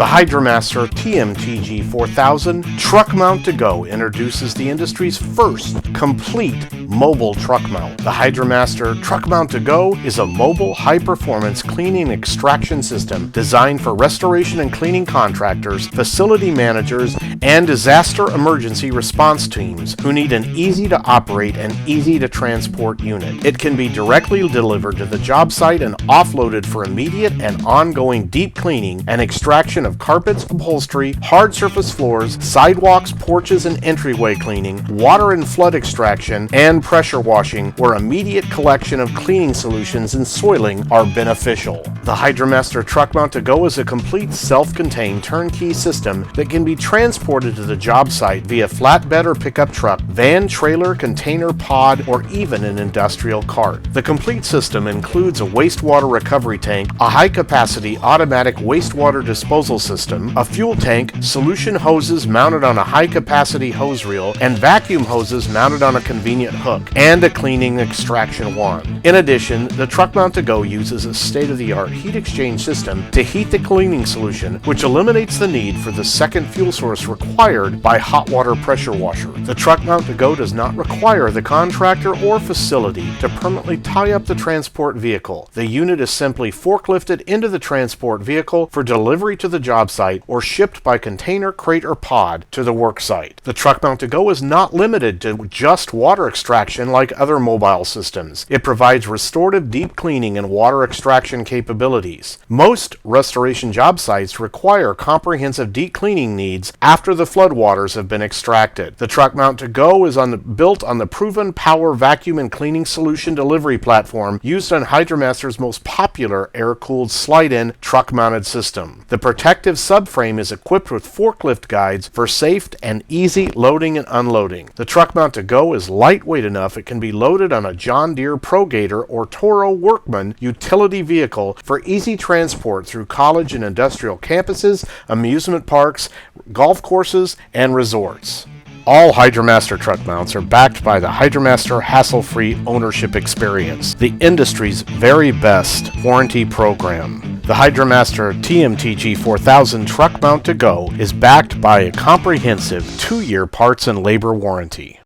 The HydraMaster TMTG4000 Truckmount to Go introduces the industry's first complete mobile truck mount. The HydraMaster Truckmount to Go is a mobile, high-performance cleaning extraction system designed for restoration and cleaning contractors, facility managers, and disaster emergency response teams who need an easy-to-operate and easy-to-transport unit. It can be directly delivered to the job site and offloaded for immediate and ongoing deep cleaning and extraction of carpets, upholstery, hard surface floors, sidewalks, porches, and entryway cleaning, water and flood extraction, and pressure washing, where immediate collection of cleaning solutions and soiling are beneficial. The HydraMaster Truckmount to Go is a complete self-contained turnkey system that can be transported to the job site via flatbed or pickup truck, van, trailer, container, pod, or even an industrial cart. The complete system includes a wastewater recovery tank, a high-capacity automatic wastewater disposal system, a fuel tank, solution hoses mounted on a high-capacity hose reel, and vacuum hoses mounted on a convenient hook, and a cleaning extraction wand. In addition, the Truckmount to Go uses a state-of-the-art heat exchange system to heat the cleaning solution, which eliminates the need for the second fuel source required by hot water pressure washer. The Truckmount to Go does not require the contractor or facility to permanently tie up the transport vehicle. The unit is simply forklifted into the transport vehicle for delivery to the job site or shipped by container, crate, or pod to the work site. The Truckmount to Go is not limited to just water extraction like other mobile systems. It provides restorative deep cleaning and water extraction capabilities. Most restoration job sites require comprehensive deep cleaning needs after the floodwaters have been extracted. The Truckmount to Go is built on the proven power vacuum and cleaning solution delivery platform used on HydraMaster's most popular air-cooled slide-in truck-mounted system. The protective subframe is equipped with forklift guides for safe and easy loading and unloading. The Truckmount to Go is lightweight enough it can be loaded on a John Deere ProGator or Toro Workman utility vehicle for easy transport through college and industrial campuses, amusement parks, golf courses, and resorts. All HydraMaster truck mounts are backed by the HydraMaster hassle-free ownership experience, the industry's very best warranty program. The HydraMaster TMTG4000 Truckmount to Go is backed by a comprehensive 2-year parts and labor warranty.